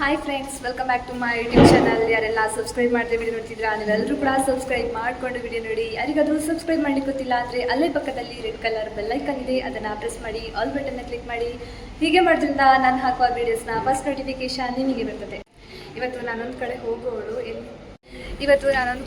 Hi friends, welcome back to my YouTube channel. ಯಾರೆಲ್ಲ subscribe ಮಾಡಿದ್ರೆ video ನೋಡ್ತಿದ್ರಾ, ನೀವೆಲ್ಲರೂ ಕೂಡ ಸಬ್ಸ್ಕ್ರೈಬ್ ಮಾಡಿಕೊಂಡು ವಿಡಿಯೋ ನೋಡಿ. ಯಾರಿಗಾದರೂ ಸಬ್ಸ್ಕ್ರೈಬ್ ಮಾಡಲಿಕ್ಕೆ ಗೊತ್ತಿಲ್ಲ ಅಂದರೆ ಅಲ್ಲೇ ಪಕ್ಕದಲ್ಲಿ ರೆಡ್ ಕಲರ್ ಬೆಲ್ಲೈಕನ್ ಇದೆ, ಅದನ್ನು ಪ್ರೆಸ್ ಮಾಡಿ ಆಲ್ ಬಟನ್ನ ಕ್ಲಿಕ್ ಮಾಡಿ. ಹೀಗೆ ಮಾಡೋದ್ರಿಂದ ನಾನು ಹಾಕುವ ವೀಡಿಯೋಸ್ನ ಫಸ್ಟ್ ನೋಟಿಫಿಕೇಶನ್ ನಿಮಗೆ ಬರ್ತದೆ. ಇವತ್ತು ನಾನೊಂದು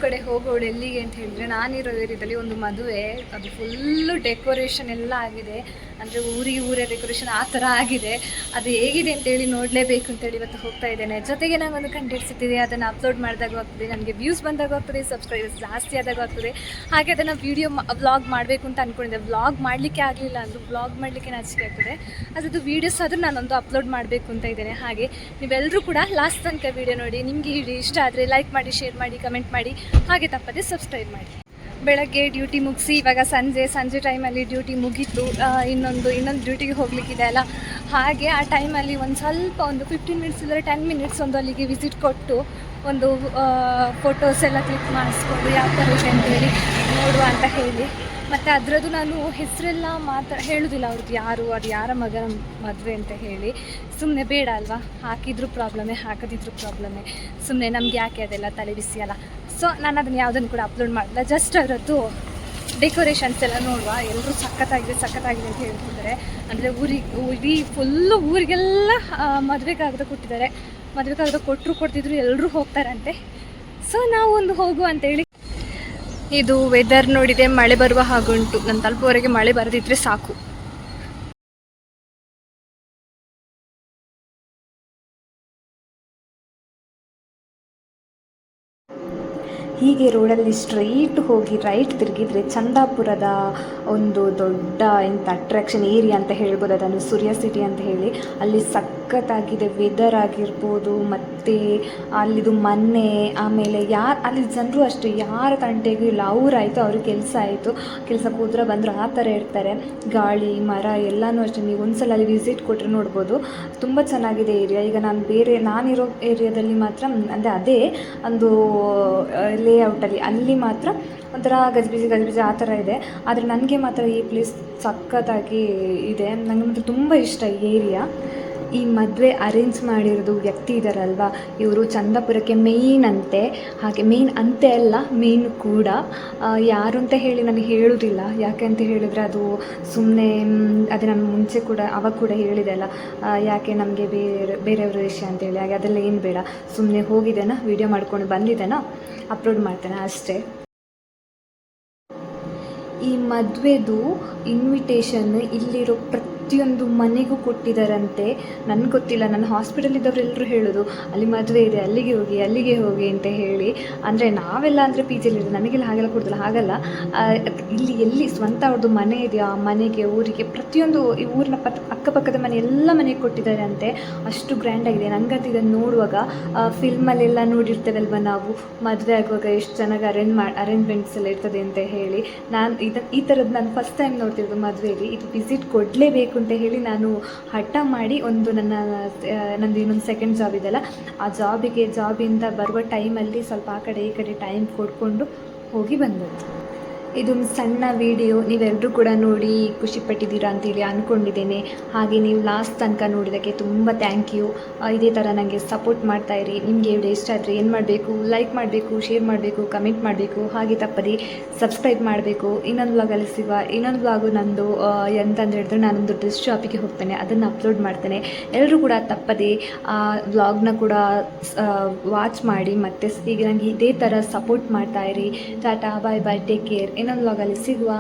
ಕಡೆ ಹೋಗೋಳು ಎಲ್ಲಿಗೆ ಅಂತ ಹೇಳಿದ್ರೆ, ನಾನಿರೋ ಏರಿಯಾದಲ್ಲಿ ಒಂದು ಮದುವೆ, ಅದು ಫುಲ್ಲು ಡೆಕೋರೇಷನ್ ಎಲ್ಲ ಆಗಿದೆ. ಅಂದರೆ ಊರೇ ಡೆಕೋರೇಷನ್ ಆ ಥರ ಆಗಿದೆ. ಅದು ಹೇಗಿದೆ ಅಂತೇಳಿ ನೋಡಲೇಬೇಕು ಅಂತೇಳಿ ಇವತ್ತು ಹೋಗ್ತಾ ಇದ್ದೇನೆ. ಜೊತೆಗೆ ನಾನೊಂದು ಕಂಟೆಂಟ್ ಸಿಗ್ತಿದೆ, ಅದನ್ನು ಅಪ್ಲೋಡ್ ಮಾಡಿದಾಗ ಆಗ್ತದೆ, ನನಗೆ ವ್ಯೂಸ್ ಬಂದಾಗ ಆಗ್ತದೆ, ಸಬ್ಸ್ಕ್ರೈಬರ್ಸ್ ಜಾಸ್ತಿ ಆದಾಗ ಆಗ್ತದೆ. ಹಾಗೆ ಅದನ್ನು ವ್ಲಾಗ್ ಮಾಡಬೇಕು ಅಂತ ಅಂದ್ಕೊಂಡಿದ್ದೆ. ವ್ಲಾಗ್ ಮಾಡಲಿಕ್ಕೆ ಆಗಲಿಲ್ಲ ಅಂದರೂ ವ್ಲಾಗ್ ಮಾಡಲಿಕ್ಕೆ ನಾಚಿಕೆ ಆಗ್ತದೆ. ಅದರದ್ದು ವೀಡಿಯೋಸ್ ಆದರೂ ನಾನೊಂದು ಅಪ್ಲೋಡ್ ಮಾಡಬೇಕು ಅಂತ ಇದ್ದೇನೆ. ಹಾಗೆ ನೀವೆಲ್ಲರೂ ಕೂಡ ಲಾಸ್ಟ್ ತನಕ ವೀಡಿಯೋ ನೋಡಿ. ನಿಮಗೆ ವಿಡಿಯೋ ಇಷ್ಟ ಆದರೆ ಲೈಕ್ ಮಾಡಿ, ಶೇರ್ ಮಾಡಿ, ಕಮೆಂಟ್ ಮಾಡಿ, ಹಾಗೆ ತಪ್ಪದೆ ಸಬ್ಸ್ಕ್ರೈಬ್ ಮಾಡಿ. ಬೆಳಗ್ಗೆ ಡ್ಯೂಟಿ ಮುಗಿಸಿ ಇವಾಗ ಸಂಜೆ ಟೈಮಲ್ಲಿ ಡ್ಯೂಟಿ ಮುಗೀತು. ಇನ್ನೊಂದು ಡ್ಯೂಟಿಗೆ ಹೋಗಲಿಕ್ಕಿದೆ ಅಲ್ಲ. ಹಾಗೆ ಆ ಟೈಮಲ್ಲಿ ಒಂದು 15 ಮಿನಿಟ್ಸ್ ಇಲ್ಲದ್ರೆ 10 ಮಿನಿಟ್ಸ್ ಒಂದು ಅಲ್ಲಿಗೆ ವಿಸಿಟ್ ಕೊಟ್ಟು ಒಂದು ಫೋಟೋಸ್ ಎಲ್ಲ ಕ್ಲಿಕ್ ಮಾಡಿಸ್ಕೊಂಡು ಯಾವ ಥರ ಇದೆ ಅಂತೇಳಿ ನೋಡುವ ಅಂತ ಹೇಳಿ. ಮತ್ತು ಅದರದ್ದು ನಾನು ಹೆಸರೆಲ್ಲ ಹೇಳೋದಿಲ್ಲ, ಅವ್ರದ್ದು ಅದು ಯಾರ ಮಗನ ಮದುವೆ ಅಂತ ಹೇಳಿ. ಸುಮ್ಮನೆ ಬೇಡ ಅಲ್ವಾ, ಹಾಕಿದ್ರು ಪ್ರಾಬ್ಲಮ್ಮೇ, ಹಾಕದಿದ್ರು ಪ್ರಾಬ್ಲಮ್ಮೇ. ಸುಮ್ಮನೆ ನಮ್ಗೆ ಯಾಕೆ ಅದೆಲ್ಲ ತಲೆ ಬಿಸಿ ಅಲ್ಲ. ಸೊ ನಾನು ಅದನ್ನು ಯಾವುದನ್ನು ಕೂಡ ಅಪ್ಲೋಡ್ ಮಾಡಿಲ್ಲ. ಜಸ್ಟ್ ಅವರದ್ದು ಡೆಕೋರೇಷನ್ಸ್ ಎಲ್ಲ ನೋಡುವ. ಎಲ್ಲರೂ ಸಖತ್ತಾಗಿದೆ ಅಂತ ಹೇಳ್ತಿದ್ದಾರೆ. ಅಂದರೆ ಊರಿಗೆಲ್ಲ ಮದುವೆ ಕಾಗದ ಕೊಟ್ಟಿದ್ದಾರೆ. ಮದುವೆ ಕಾಗದ ಕೊಡ್ತಿದ್ರು, ಎಲ್ಲರೂ ಹೋಗ್ತಾರಂತೆ. ಸೊ ನಾವು ಒಂದು ಹೋಗುವ ಅಂತೇಳಿ. ಇದು ವೆದರ್ ನೋಡಿದೆ, ಮಳೆ ಬರುವ ಹಾಗುಂಟು. ನಾನು ತಲುಪುವವರೆಗೆ ಮಳೆ ಬರದಿದ್ದರೆ ಸಾಕು. ಹೀಗೆ ರೋಡಲ್ಲಿ ಸ್ಟ್ರೈಟ್ ಹೋಗಿ ರೈಟ್ ತಿರುಗಿದ್ರೆ ಚಂದಾಪುರದ ಒಂದು ದೊಡ್ಡ ಅಟ್ರಾಕ್ಷನ್ ಏರಿಯಾ ಅಂತ ಹೇಳ್ಬೋದು. ಅದನ್ನು ಸೂರ್ಯ ಸಿಟಿ ಅಂತ ಹೇಳಿ. ಅಲ್ಲಿ ಸಖತ್ತಾಗಿದೆ ವೆದರ್ ಆಗಿರ್ಬೋದು, ಮತ್ತು ಅಲ್ಲಿದು ಮನೆ, ಆಮೇಲೆ ಅಲ್ಲಿ ಜನರು ಅಷ್ಟೇ ಯಾರ ತಂಟೆಗೂ ಇಲ್ಲ. ಅವರಾಯಿತು, ಅವ್ರಿಗೆ ಕೆಲಸ ಆಯಿತು, ಕೆಲಸಕ್ಕೆ ಹೋದ್ರೆ ಬಂದರು, ಆ ಥರ ಇರ್ತಾರೆ. ಗಾಳಿ ಮರ ಎಲ್ಲನೂ ಅಷ್ಟೇ. ನೀವು ಒಂದ್ಸಲ ಅಲ್ಲಿ ವಿಸಿಟ್ ಕೊಟ್ಟರೆ ನೋಡ್ಬೋದು. ತುಂಬ ಚೆನ್ನಾಗಿದೆ ಏರಿಯಾ. ಈಗ ನಾನಿರೋ ಏರಿಯಾದಲ್ಲಿ ಮಾತ್ರ ಅಂದರೆ ಅದೇ ಒಂದು ಲೇಔಟಲ್ಲಿ ಅಲ್ಲಿ ಮಾತ್ರ ಒಂಥರ ಗಜಿಬಿಜಿ ಆ ಥರ ಇದೆ. ಆದರೆ ನನಗೆ ಮಾತ್ರ ಈ ಪ್ಲೇಸ್ ಸಖತ್ತಾಗಿ ಇದೆ. ನನಗೆ ಮಾತ್ರ ತುಂಬ ಇಷ್ಟ ಈ ಏರಿಯಾ. ಈ ಮದುವೆ ಅರೇಂಜ್ ಮಾಡಿರೋದು ವ್ಯಕ್ತಿ ಇದ್ದಾರಲ್ವ, ಇವರು ಚಂದಾಪುರಕ್ಕೆ ಮೇಯ್ನ್ ಅಂತೆ. ಹಾಗೆ ಮೇಯ್ನ್ ಅಂತೆ ಅಲ್ಲ, ಮೇಯ್ನ್ ಕೂಡ. ಯಾರು ಅಂತ ಹೇಳಿ ನನಗೆ ಹೇಳೋದಿಲ್ಲ. ಯಾಕೆ ಅಂತ ಹೇಳಿದರೆ ಅದು ಸುಮ್ಮನೆ, ಅದೇ ನಾನು ಮುಂಚೆ ಕೂಡ ಅವಾಗ ಕೂಡ ಹೇಳಿದೆ ಅಲ್ಲ, ಯಾಕೆ ನಮಗೆ ಬೇರೆಯವ್ರ ವಿಷಯ ಅಂತೇಳಿ. ಹಾಗೆ ಅದೆಲ್ಲ ಏನು ಬೇಡ. ಸುಮ್ಮನೆ ಹೋಗಿದ್ದೇನಾ, ವೀಡಿಯೋ ಮಾಡ್ಕೊಂಡು ಬಂದಿದ್ದೇನಾ, ಅಪ್ಲೋಡ್ ಮಾಡ್ತೇನೆ ಅಷ್ಟೇ. ಈ ಮದುವೆದು ಇನ್ವಿಟೇಷನ್ ಇಲ್ಲಿರೋ ಪ್ರತಿಯೊಂದು ಮನೆಗೂ ಕೊಟ್ಟಿದ್ದಾರಂತೆ. ನನಗೆ ಗೊತ್ತಿಲ್ಲ, ನನ್ನ ಹಾಸ್ಪಿಟಲಿದ್ದವರೆಲ್ಲರೂ ಹೇಳೋದು ಅಲ್ಲಿ ಮದುವೆ ಇದೆ, ಅಲ್ಲಿಗೆ ಹೋಗಿ ಅಂತ ಹೇಳಿ. ಅಂದರೆ ನಾವೆಲ್ಲ ಅಂದರೆ ಪಿ ಜಿಲಿರೋದು, ನಮಗೆಲ್ಲ ಹಾಗೆಲ್ಲ ಕೊಡೋದಿಲ್ಲ. ಹಾಗಲ್ಲ, ಇಲ್ಲಿ ಎಲ್ಲಿ ಸ್ವಂತ ಅವ್ರದ್ದು ಮನೆ ಇದೆಯೋ ಆ ಮನೆಗೆ, ಊರಿಗೆ, ಪ್ರತಿಯೊಂದು ಈ ಊರಿನ ಅಕ್ಕಪಕ್ಕದ ಮನೆ ಎಲ್ಲ ಮನೆಗೆ ಕೊಟ್ಟಿದ್ದಾರೆ ಅಂತೆ. ಅಷ್ಟು ಗ್ರ್ಯಾಂಡಾಗಿದೆ. ನನಗಂತೂ ಇದನ್ನು ನೋಡುವಾಗ ಫಿಲ್ಮಲ್ಲೆಲ್ಲ ನೋಡಿರ್ತೇವಲ್ವ ನಾವು, ಮದುವೆ ಆಗುವಾಗ ಎಷ್ಟು ಚೆನ್ನಾಗಿ ಅರೇಂಜ್ಮೆಂಟ್ಸ್ ಎಲ್ಲ ಇರ್ತದೆ ಅಂತ ಹೇಳಿ. ಈ ಥರದ್ದು ನಾನು ಫಸ್ಟ್ ಟೈಮ್ ನೋಡ್ತಿರೋದು ಮದುವೆಯಲ್ಲಿ. ಇದು ವಿಸಿಟ್ ಕೊಡಲೇಬೇಕು ಅಂತ ಹೇಳಿ ನಾನು ಹಠ ಮಾಡಿ ನಂದು ಇನ್ನೊಂದು ಸೆಕೆಂಡ್ ಜಾಬ್ ಇದೆಯಲ್ಲ, ಆ ಜಾಬಿಂದ ಬರುವ ಟೈಮಲ್ಲಿ ಸ್ವಲ್ಪ ಆ ಕಡೆ ಈ ಕಡೆ ಟೈಮ್ ಕೊಡ್ಕೊಂಡು ಹೋಗಿ ಬಂದದ್ದು. ಇದೊಂದು ಸಣ್ಣ ವಿಡಿಯೋ, ನೀವೆಲ್ಲರೂ ಕೂಡ ನೋಡಿ ಖುಷಿಪಟ್ಟಿದ್ದೀರಾ ಅಂತೇಳಿ ಅಂದ್ಕೊಂಡಿದ್ದೇನೆ. ಹಾಗೆ ನೀವು ಲಾಸ್ಟ್ ತನಕ ನೋಡಿದ್ದಕ್ಕೆ ತುಂಬ ಥ್ಯಾಂಕ್ ಯು. ಇದೇ ಥರ ನನಗೆ ಸಪೋರ್ಟ್ ಮಾಡ್ತಾಯಿರಿ. ನಿಮಗೆ ವಿಡಿಯೋ ಇಷ್ಟ ಆದರೆ ಏನು ಮಾಡಬೇಕು, ಲೈಕ್ ಮಾಡಬೇಕು, ಶೇರ್ ಮಾಡಬೇಕು, ಕಮೆಂಟ್ ಮಾಡಬೇಕು, ಹಾಗೆ ತಪ್ಪದೆ ಸಬ್ಸ್ಕ್ರೈಬ್ ಮಾಡಬೇಕು. ಇನ್ನೊಂದು ವ್ಲಾಗಲ್ಲಿ ಸಿಗುವ. ಇನ್ನೊಂದು ವ್ಲಾಗು ನಂದು ಎಂತಂದು ಹೇಳಿದ್ರೆ, ನಾನೊಂದು ಡ್ರೆಸ್ ಶಾಪಿಗೆ ಹೋಗ್ತೇನೆ, ಅದನ್ನು ಅಪ್ಲೋಡ್ ಮಾಡ್ತೇನೆ. ಎಲ್ಲರೂ ಕೂಡ ತಪ್ಪದೆ ಆ ವ್ಲಾಗ್ನ ಕೂಡ ವಾಚ್ ಮಾಡಿ. ಮತ್ತು ಈಗ ನನಗೆ ಇದೇ ಥರ ಸಪೋರ್ಟ್ ಮಾಡ್ತಾಯಿರಿ. ಟಾಟಾ, ಬಾಯ್ ಬಾಯ್, ಟೇಕ್ ಕೇರ್. ಇನ್ನೊಂದು ವ್ಲಾಗಲ್ಲಿ ಸಿಗುವ.